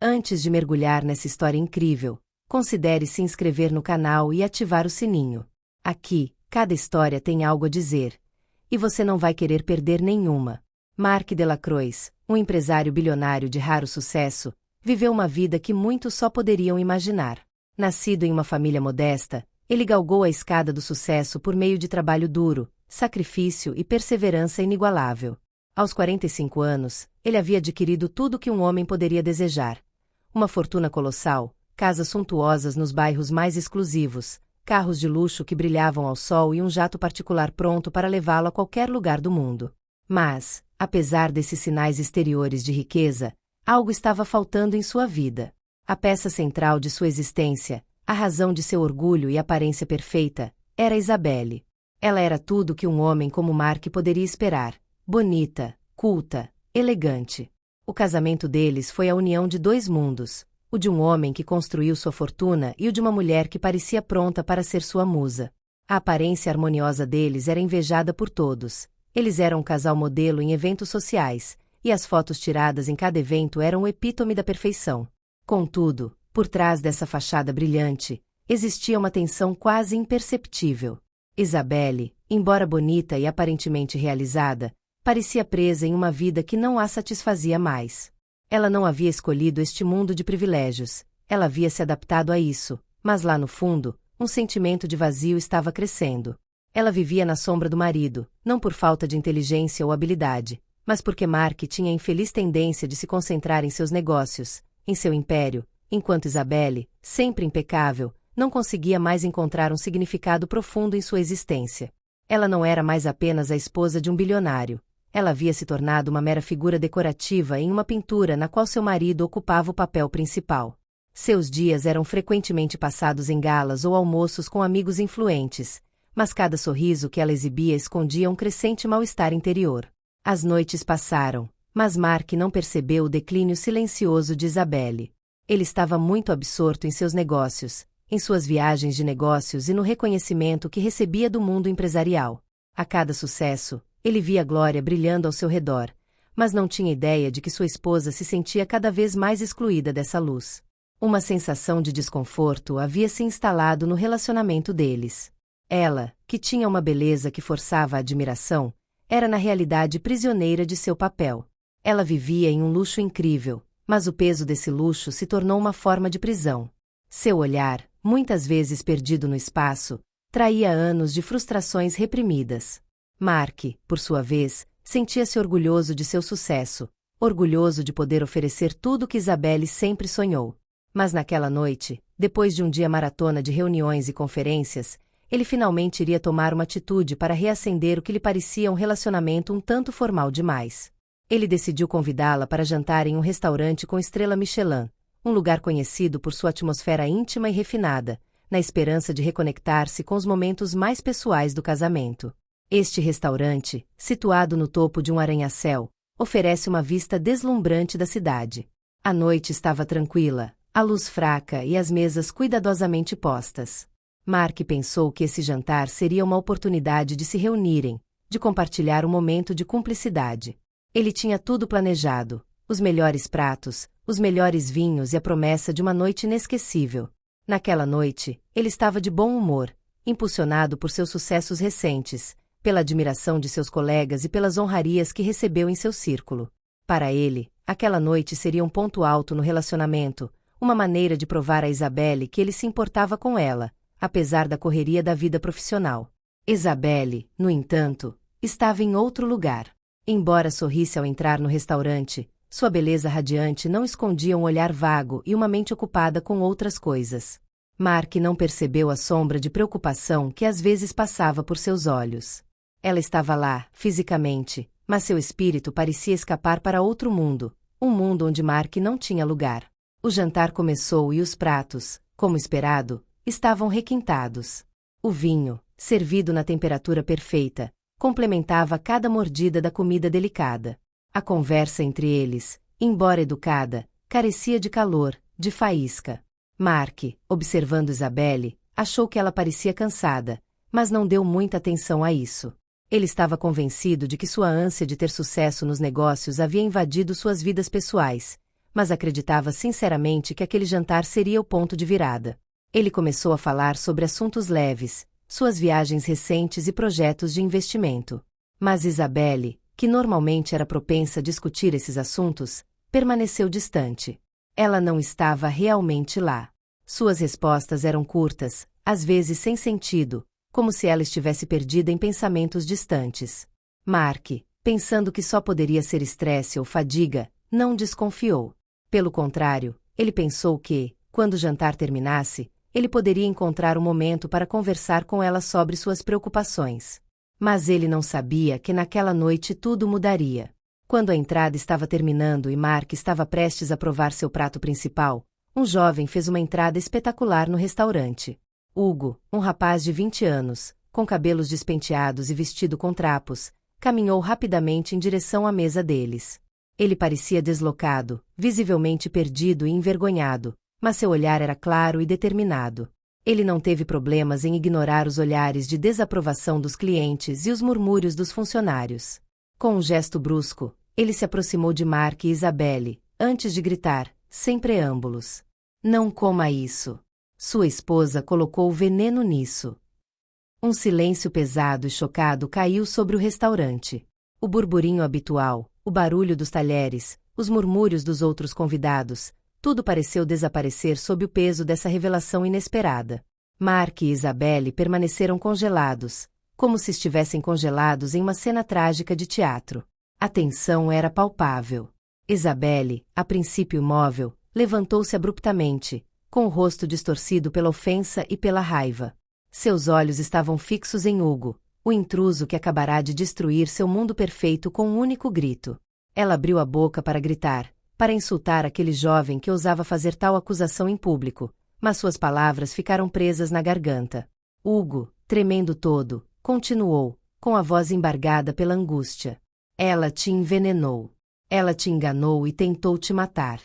Antes de mergulhar nessa história incrível, considere se inscrever no canal e ativar o sininho. Aqui, cada história tem algo a dizer, e você não vai querer perder nenhuma. Mark Delacroix, um empresário bilionário de raro sucesso, viveu uma vida que muitos só poderiam imaginar. Nascido em uma família modesta, ele galgou a escada do sucesso por meio de trabalho duro, sacrifício e perseverança inigualável. Aos 45 anos, ele havia adquirido tudo que um homem poderia desejar. Uma fortuna colossal, casas suntuosas nos bairros mais exclusivos, carros de luxo que brilhavam ao sol e um jato particular pronto para levá-lo a qualquer lugar do mundo. Mas, apesar desses sinais exteriores de riqueza, algo estava faltando em sua vida. A peça central de sua existência, a razão de seu orgulho e aparência perfeita, era Isabelle. Ela era tudo que um homem como Mark poderia esperar: bonita, culta, elegante. O casamento deles foi a união de dois mundos, o de um homem que construiu sua fortuna e o de uma mulher que parecia pronta para ser sua musa. A aparência harmoniosa deles era invejada por todos. Eles eram um casal modelo em eventos sociais, e as fotos tiradas em cada evento eram o epítome da perfeição. Contudo, por trás dessa fachada brilhante, existia uma tensão quase imperceptível. Isabelle, embora bonita e aparentemente realizada, parecia presa em uma vida que não a satisfazia mais. Ela não havia escolhido este mundo de privilégios, ela havia se adaptado a isso, mas lá no fundo, um sentimento de vazio estava crescendo. Ela vivia na sombra do marido, não por falta de inteligência ou habilidade, mas porque Mark tinha a infeliz tendência de se concentrar em seus negócios, em seu império, enquanto Isabelle, sempre impecável, não conseguia mais encontrar um significado profundo em sua existência. Ela não era mais apenas a esposa de um bilionário. Ela havia se tornado uma mera figura decorativa em uma pintura na qual seu marido ocupava o papel principal. Seus dias eram frequentemente passados em galas ou almoços com amigos influentes, mas cada sorriso que ela exibia escondia um crescente mal-estar interior. As noites passaram, mas Mark não percebeu o declínio silencioso de Isabelle. Ele estava muito absorto em seus negócios, em suas viagens de negócios e no reconhecimento que recebia do mundo empresarial. A cada sucesso, ele via glória brilhando ao seu redor, mas não tinha ideia de que sua esposa se sentia cada vez mais excluída dessa luz. Uma sensação de desconforto havia se instalado no relacionamento deles. Ela, que tinha uma beleza que forçava a admiração, era na realidade prisioneira de seu papel. Ela vivia em um luxo incrível, mas o peso desse luxo se tornou uma forma de prisão. Seu olhar, muitas vezes perdido no espaço, traía anos de frustrações reprimidas. Mark, por sua vez, sentia-se orgulhoso de seu sucesso, orgulhoso de poder oferecer tudo o que Isabelle sempre sonhou. Mas naquela noite, depois de um dia maratona de reuniões e conferências, ele finalmente iria tomar uma atitude para reacender o que lhe parecia um relacionamento um tanto formal demais. Ele decidiu convidá-la para jantar em um restaurante com estrela Michelin, um lugar conhecido por sua atmosfera íntima e refinada, na esperança de reconectar-se com os momentos mais pessoais do casamento. Este restaurante, situado no topo de um arranha-céu, oferece uma vista deslumbrante da cidade. A noite estava tranquila, a luz fraca e as mesas cuidadosamente postas. Mark pensou que esse jantar seria uma oportunidade de se reunirem, de compartilhar um momento de cumplicidade. Ele tinha tudo planejado: os melhores pratos, os melhores vinhos e a promessa de uma noite inesquecível. Naquela noite, ele estava de bom humor, impulsionado por seus sucessos recentes, pela admiração de seus colegas e pelas honrarias que recebeu em seu círculo. Para ele, aquela noite seria um ponto alto no relacionamento, uma maneira de provar a Isabelle que ele se importava com ela, apesar da correria da vida profissional. Isabelle, no entanto, estava em outro lugar. Embora sorrisse ao entrar no restaurante, sua beleza radiante não escondia um olhar vago e uma mente ocupada com outras coisas. Mark não percebeu a sombra de preocupação que às vezes passava por seus olhos. Ela estava lá, fisicamente, mas seu espírito parecia escapar para outro mundo, um mundo onde Mark não tinha lugar. O jantar começou e os pratos, como esperado, estavam requintados. O vinho, servido na temperatura perfeita, complementava cada mordida da comida delicada. A conversa entre eles, embora educada, carecia de calor, de faísca. Mark, observando Isabelle, achou que ela parecia cansada, mas não deu muita atenção a isso. Ele estava convencido de que sua ânsia de ter sucesso nos negócios havia invadido suas vidas pessoais, mas acreditava sinceramente que aquele jantar seria o ponto de virada. Ele começou a falar sobre assuntos leves, suas viagens recentes e projetos de investimento. Mas Isabelle, que normalmente era propensa a discutir esses assuntos, permaneceu distante. Ela não estava realmente lá. Suas respostas eram curtas, às vezes sem sentido, como se ela estivesse perdida em pensamentos distantes. Mark, pensando que só poderia ser estresse ou fadiga, não desconfiou. Pelo contrário, ele pensou que, quando o jantar terminasse, ele poderia encontrar um momento para conversar com ela sobre suas preocupações. Mas ele não sabia que naquela noite tudo mudaria. Quando a entrada estava terminando e Mark estava prestes a provar seu prato principal, um jovem fez uma entrada espetacular no restaurante. Hugo, um rapaz de 20 anos, com cabelos despenteados e vestido com trapos, caminhou rapidamente em direção à mesa deles. Ele parecia deslocado, visivelmente perdido e envergonhado, mas seu olhar era claro e determinado. Ele não teve problemas em ignorar os olhares de desaprovação dos clientes e os murmúrios dos funcionários. Com um gesto brusco, ele se aproximou de Mark e Isabelle, antes de gritar, sem preâmbulos: "Não coma isso." Sua esposa colocou veneno nisso. Um silêncio pesado e chocado caiu sobre o restaurante. O burburinho habitual, o barulho dos talheres, os murmúrios dos outros convidados, tudo pareceu desaparecer sob o peso dessa revelação inesperada. Mark e Isabelle permaneceram congelados, como se estivessem congelados em uma cena trágica de teatro. A tensão era palpável. Isabelle, a princípio imóvel, levantou-se abruptamente, com o rosto distorcido pela ofensa e pela raiva. Seus olhos estavam fixos em Hugo, o intruso que acabará de destruir seu mundo perfeito com um único grito. Ela abriu a boca para gritar, para insultar aquele jovem que ousava fazer tal acusação em público, mas suas palavras ficaram presas na garganta. Hugo, tremendo todo, continuou, com a voz embargada pela angústia: "Ela te envenenou. Ela te enganou e tentou te matar."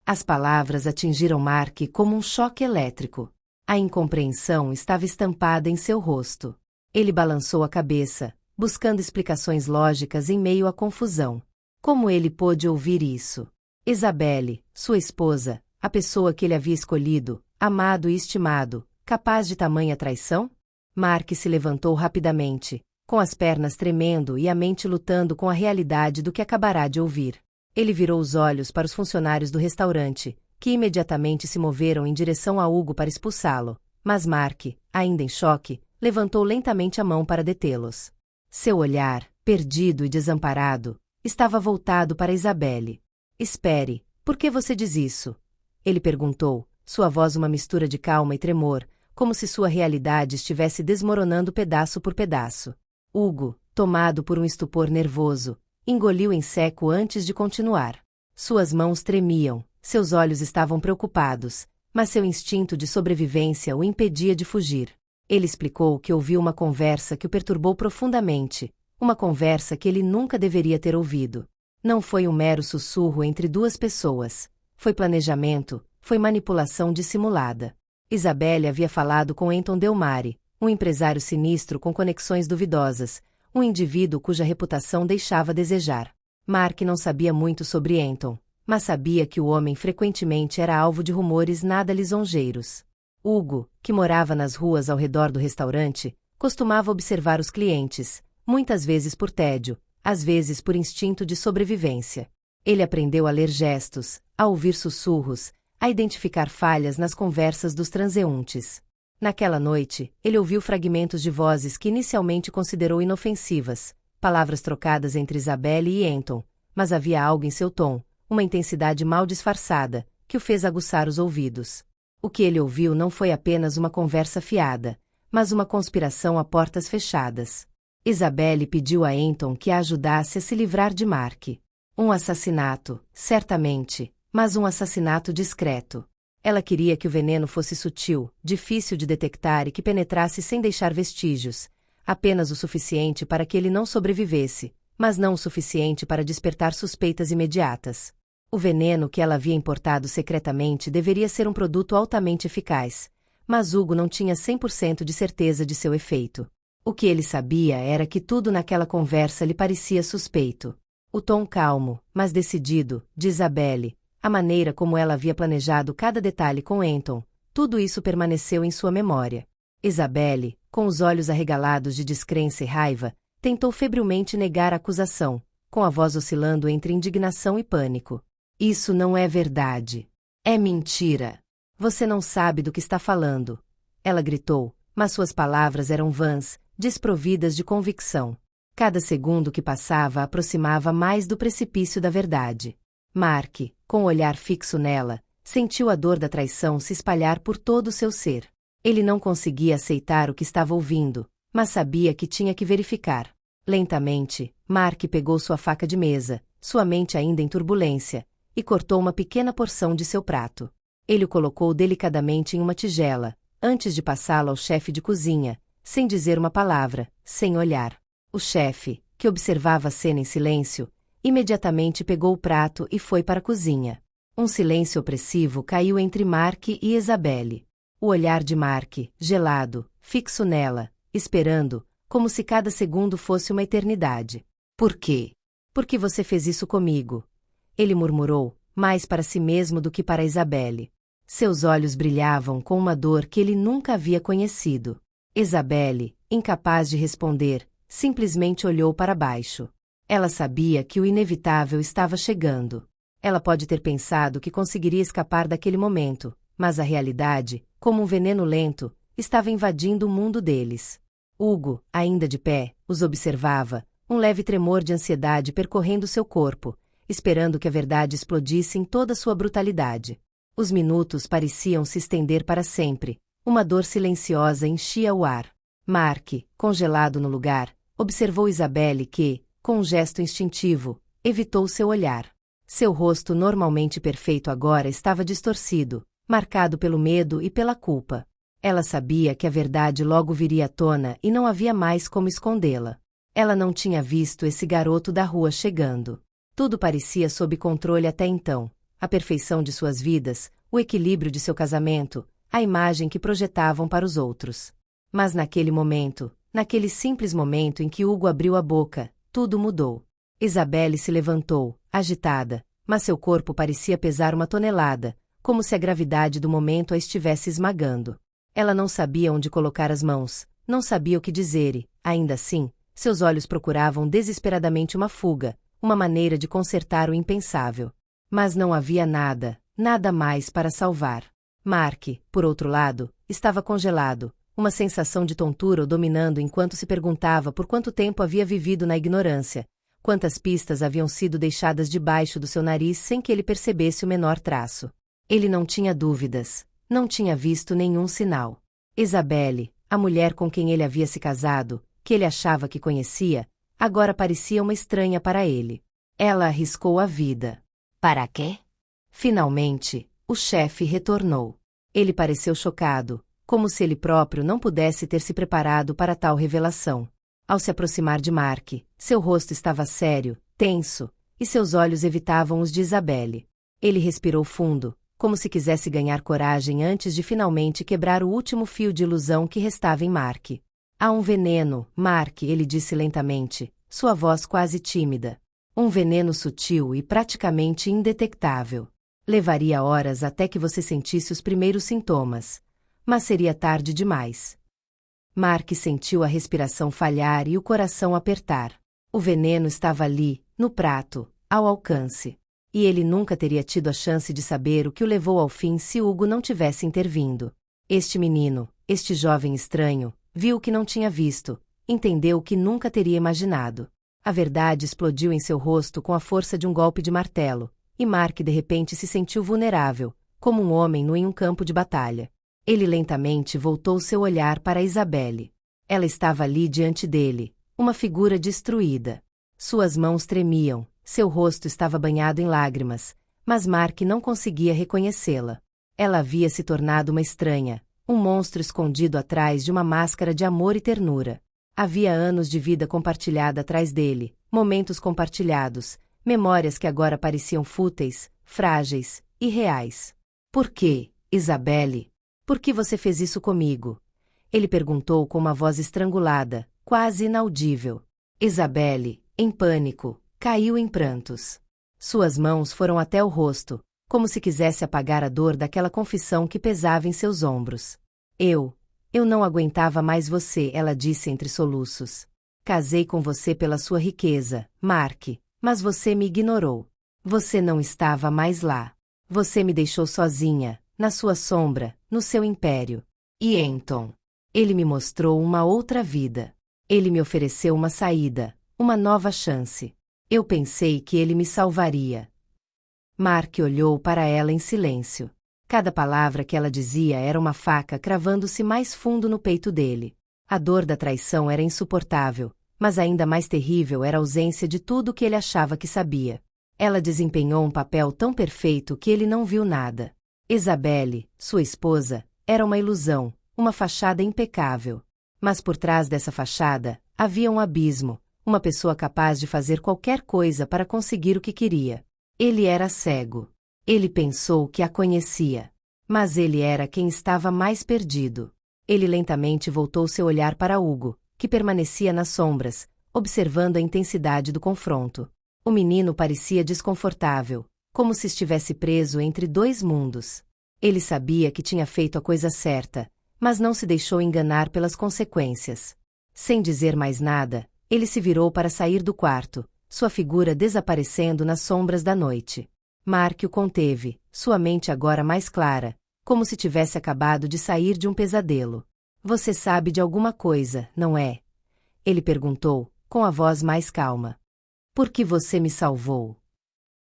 As palavras atingiram Mark como um choque elétrico. A incompreensão estava estampada em seu rosto. Ele balançou a cabeça, buscando explicações lógicas em meio à confusão. Como ele pôde ouvir isso? Isabelle, sua esposa, a pessoa que ele havia escolhido, amado e estimado, capaz de tamanha traição? Mark se levantou rapidamente, com as pernas tremendo e a mente lutando com a realidade do que acabará de ouvir. Ele virou os olhos para os funcionários do restaurante, que imediatamente se moveram em direção a Hugo para expulsá-lo, mas Mark, ainda em choque, levantou lentamente a mão para detê-los. Seu olhar, perdido e desamparado, estava voltado para Isabelle. "Espere, por que você diz isso?" ele perguntou, sua voz uma mistura de calma e tremor, como se sua realidade estivesse desmoronando pedaço por pedaço. Hugo, tomado por um estupor nervoso, engoliu em seco antes de continuar. Suas mãos tremiam, seus olhos estavam preocupados, mas seu instinto de sobrevivência o impedia de fugir. Ele explicou que ouviu uma conversa que o perturbou profundamente, uma conversa que ele nunca deveria ter ouvido. Não foi um mero sussurro entre duas pessoas. Foi planejamento, foi manipulação dissimulada. Isabelle havia falado com Anton Delmare, um empresário sinistro com conexões duvidosas, um indivíduo cuja reputação deixava a desejar. Mark não sabia muito sobre Anton, mas sabia que o homem frequentemente era alvo de rumores nada lisonjeiros. Hugo, que morava nas ruas ao redor do restaurante, costumava observar os clientes, muitas vezes por tédio, às vezes por instinto de sobrevivência. Ele aprendeu a ler gestos, a ouvir sussurros, a identificar falhas nas conversas dos transeuntes. Naquela noite, ele ouviu fragmentos de vozes que inicialmente considerou inofensivas, palavras trocadas entre Isabelle e Anton, mas havia algo em seu tom, uma intensidade mal disfarçada, que o fez aguçar os ouvidos. O que ele ouviu não foi apenas uma conversa fiada, mas uma conspiração a portas fechadas. Isabelle pediu a Anton que a ajudasse a se livrar de Mark. Um assassinato, certamente, mas um assassinato discreto. Ela queria que o veneno fosse sutil, difícil de detectar e que penetrasse sem deixar vestígios, apenas o suficiente para que ele não sobrevivesse, mas não o suficiente para despertar suspeitas imediatas. O veneno que ela havia importado secretamente deveria ser um produto altamente eficaz, mas Hugo não tinha 100% de certeza de seu efeito. O que ele sabia era que tudo naquela conversa lhe parecia suspeito. O tom calmo, mas decidido, de Isabelle, A maneira como ela havia planejado cada detalhe com Anton, tudo isso permaneceu em sua memória. Isabelle, com os olhos arregalados de descrença e raiva, tentou febrilmente negar a acusação, com a voz oscilando entre indignação e pânico. Isso não é verdade. É mentira. Você não sabe do que está falando. Ela gritou, mas suas palavras eram vãs, desprovidas de convicção. Cada segundo que passava a aproximava mais do precipício da verdade. Mark, com o olhar fixo nela, sentiu a dor da traição se espalhar por todo o seu ser. Ele não conseguia aceitar o que estava ouvindo, mas sabia que tinha que verificar. Lentamente, Mark pegou sua faca de mesa, sua mente ainda em turbulência, e cortou uma pequena porção de seu prato. Ele o colocou delicadamente em uma tigela, antes de passá-lo ao chefe de cozinha, sem dizer uma palavra, sem olhar. O chefe, que observava a cena em silêncio, imediatamente pegou o prato e foi para a cozinha. Um silêncio opressivo caiu entre Mark e Isabelle. O olhar de Mark, gelado, fixo nela, esperando, como se cada segundo fosse uma eternidade. Por quê? Por que você fez isso comigo? Ele murmurou, mais para si mesmo do que para Isabelle. Seus olhos brilhavam com uma dor que ele nunca havia conhecido. Isabelle, incapaz de responder, simplesmente olhou para baixo. Ela sabia que o inevitável estava chegando. Ela pode ter pensado que conseguiria escapar daquele momento, mas a realidade, como um veneno lento, estava invadindo o mundo deles. Hugo, ainda de pé, os observava, um leve tremor de ansiedade percorrendo seu corpo, esperando que a verdade explodisse em toda sua brutalidade. Os minutos pareciam se estender para sempre, uma dor silenciosa enchia o ar. Mark, congelado no lugar, observou Isabelle que, com um gesto instintivo, evitou seu olhar. Seu rosto normalmente perfeito agora estava distorcido, marcado pelo medo e pela culpa. Ela sabia que a verdade logo viria à tona e não havia mais como escondê-la. Ela não tinha visto esse garoto da rua chegando. Tudo parecia sob controle até então. A perfeição de suas vidas, o equilíbrio de seu casamento, a imagem que projetavam para os outros. Mas naquele momento, naquele simples momento em que Hugo abriu a boca, tudo mudou. Isabelle se levantou, agitada, mas seu corpo parecia pesar 1 tonelada, como se a gravidade do momento a estivesse esmagando. Ela não sabia onde colocar as mãos, não sabia o que dizer e, ainda assim, seus olhos procuravam desesperadamente uma fuga, uma maneira de consertar o impensável. Mas não havia nada, nada mais para salvar. Mark, por outro lado, estava congelado, uma sensação de tontura o dominando enquanto se perguntava por quanto tempo havia vivido na ignorância, quantas pistas haviam sido deixadas debaixo do seu nariz sem que ele percebesse o menor traço. Ele não tinha dúvidas, não tinha visto nenhum sinal. Isabelle, a mulher com quem ele havia se casado, que ele achava que conhecia, agora parecia uma estranha para ele. Ela arriscou a vida. Para quê? Finalmente, o chefe retornou. Ele pareceu chocado, como se ele próprio não pudesse ter se preparado para tal revelação. Ao se aproximar de Mark, seu rosto estava sério, tenso, e seus olhos evitavam os de Isabelle. Ele respirou fundo, como se quisesse ganhar coragem antes de finalmente quebrar o último fio de ilusão que restava em Mark. Há um veneno, Mark, ele disse lentamente, sua voz quase tímida. Um veneno sutil e praticamente indetectável. Levaria horas até que você sentisse os primeiros sintomas. Mas seria tarde demais. Mark sentiu a respiração falhar e o coração apertar. O veneno estava ali, no prato, ao alcance. E ele nunca teria tido a chance de saber o que o levou ao fim se Hugo não tivesse intervindo. Este menino, este jovem estranho, viu o que não tinha visto, entendeu o que nunca teria imaginado. A verdade explodiu em seu rosto com a força de um golpe de martelo, e Mark de repente se sentiu vulnerável, como um homem nu em um campo de batalha. Ele lentamente voltou seu olhar para Isabelle. Ela estava ali diante dele, uma figura destruída. Suas mãos tremiam, seu rosto estava banhado em lágrimas, mas Mark não conseguia reconhecê-la. Ela havia se tornado uma estranha, um monstro escondido atrás de uma máscara de amor e ternura. Havia anos de vida compartilhada atrás dele, momentos compartilhados, memórias que agora pareciam fúteis, frágeis, irreais. Por quê, Isabelle? Por que você fez isso comigo? Ele perguntou com uma voz estrangulada, quase inaudível. Isabelle, em pânico, caiu em prantos. Suas mãos foram até o rosto, como se quisesse apagar a dor daquela confissão que pesava em seus ombros. Eu não aguentava mais você, ela disse entre soluços. Casei com você pela sua riqueza, Mark, mas você me ignorou. Você não estava mais lá. Você me deixou sozinha, na sua sombra, no seu império. E Anton? Ele me mostrou uma outra vida. Ele me ofereceu uma saída, uma nova chance. Eu pensei que ele me salvaria. Mark olhou para ela em silêncio. Cada palavra que ela dizia era uma faca cravando-se mais fundo no peito dele. A dor da traição era insuportável, mas ainda mais terrível era a ausência de tudo o que ele achava que sabia. Ela desempenhou um papel tão perfeito que ele não viu nada. Isabelle, sua esposa, era uma ilusão, uma fachada impecável. Mas por trás dessa fachada, havia um abismo, uma pessoa capaz de fazer qualquer coisa para conseguir o que queria. Ele era cego. Ele pensou que a conhecia. Mas ele era quem estava mais perdido. Ele lentamente voltou seu olhar para Hugo, que permanecia nas sombras, observando a intensidade do confronto. O menino parecia desconfortável, como se estivesse preso entre dois mundos. Ele sabia que tinha feito a coisa certa, mas não se deixou enganar pelas consequências. Sem dizer mais nada, ele se virou para sair do quarto, sua figura desaparecendo nas sombras da noite. Mark o conteve, sua mente agora mais clara, como se tivesse acabado de sair de um pesadelo. Você sabe de alguma coisa, não é? Ele perguntou, com a voz mais calma. Por que você me salvou?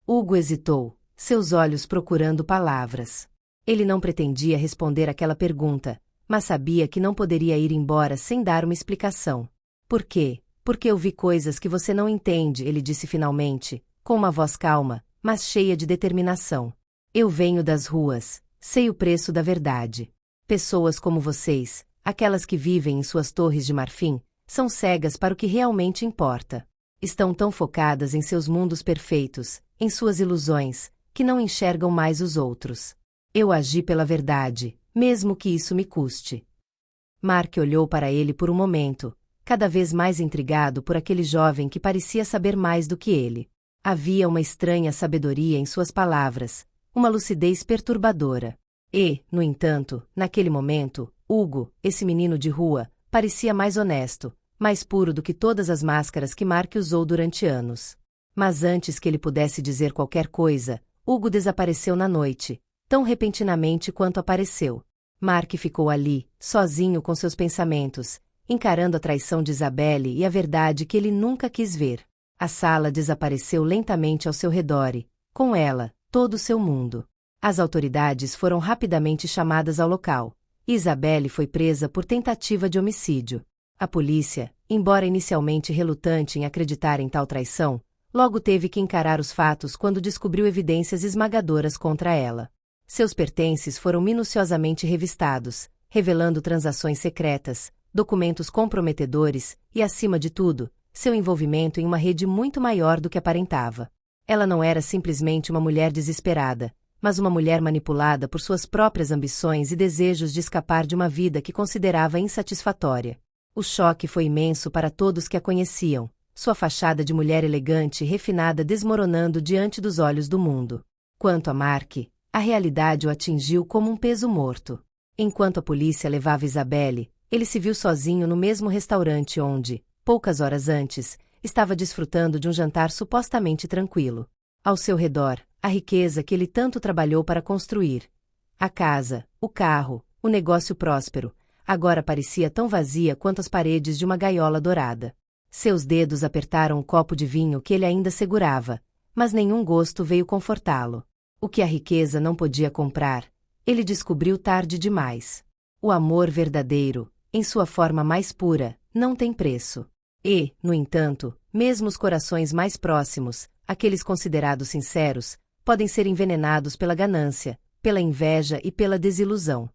Hugo hesitou, seus olhos procurando palavras. Ele não pretendia responder aquela pergunta, mas sabia que não poderia ir embora sem dar uma explicação. Por quê? Porque eu vi coisas que você não entende, ele disse finalmente, com uma voz calma, mas cheia de determinação. Eu venho das ruas, sei o preço da verdade. Pessoas como vocês, aquelas que vivem em suas torres de marfim, são cegas para o que realmente importa. Estão tão focadas em seus mundos perfeitos, em suas ilusões, que não enxergam mais os outros. Eu agi pela verdade, mesmo que isso me custe. Mark olhou para ele por um momento, cada vez mais intrigado por aquele jovem que parecia saber mais do que ele. Havia uma estranha sabedoria em suas palavras, uma lucidez perturbadora. E, no entanto, naquele momento, Hugo, esse menino de rua, parecia mais honesto, mais puro do que todas as máscaras que Mark usou durante anos. Mas antes que ele pudesse dizer qualquer coisa, Hugo desapareceu na noite, tão repentinamente quanto apareceu. Mark ficou ali, sozinho com seus pensamentos, encarando a traição de Isabelle e a verdade que ele nunca quis ver. A sala desapareceu lentamente ao seu redor e, com ela, todo o seu mundo. As autoridades foram rapidamente chamadas ao local, e Isabelle foi presa por tentativa de homicídio. A polícia, embora inicialmente relutante em acreditar em tal traição, logo teve que encarar os fatos quando descobriu evidências esmagadoras contra ela. Seus pertences foram minuciosamente revistados, revelando transações secretas, documentos comprometedores e, acima de tudo, seu envolvimento em uma rede muito maior do que aparentava. Ela não era simplesmente uma mulher desesperada, mas uma mulher manipulada por suas próprias ambições e desejos de escapar de uma vida que considerava insatisfatória. O choque foi imenso para todos que a conheciam, sua fachada de mulher elegante e refinada desmoronando diante dos olhos do mundo. Quanto a Mark, a realidade o atingiu como um peso morto. Enquanto a polícia levava Isabelle, ele se viu sozinho no mesmo restaurante onde, poucas horas antes, estava desfrutando de um jantar supostamente tranquilo. Ao seu redor, a riqueza que ele tanto trabalhou para construir. A casa, o carro, o negócio próspero, agora parecia tão vazia quanto as paredes de uma gaiola dourada. Seus dedos apertaram o copo de vinho que ele ainda segurava, mas nenhum gosto veio confortá-lo. O que a riqueza não podia comprar, ele descobriu tarde demais. O amor verdadeiro, em sua forma mais pura, não tem preço. E, no entanto, mesmo os corações mais próximos, aqueles considerados sinceros, podem ser envenenados pela ganância, pela inveja e pela desilusão.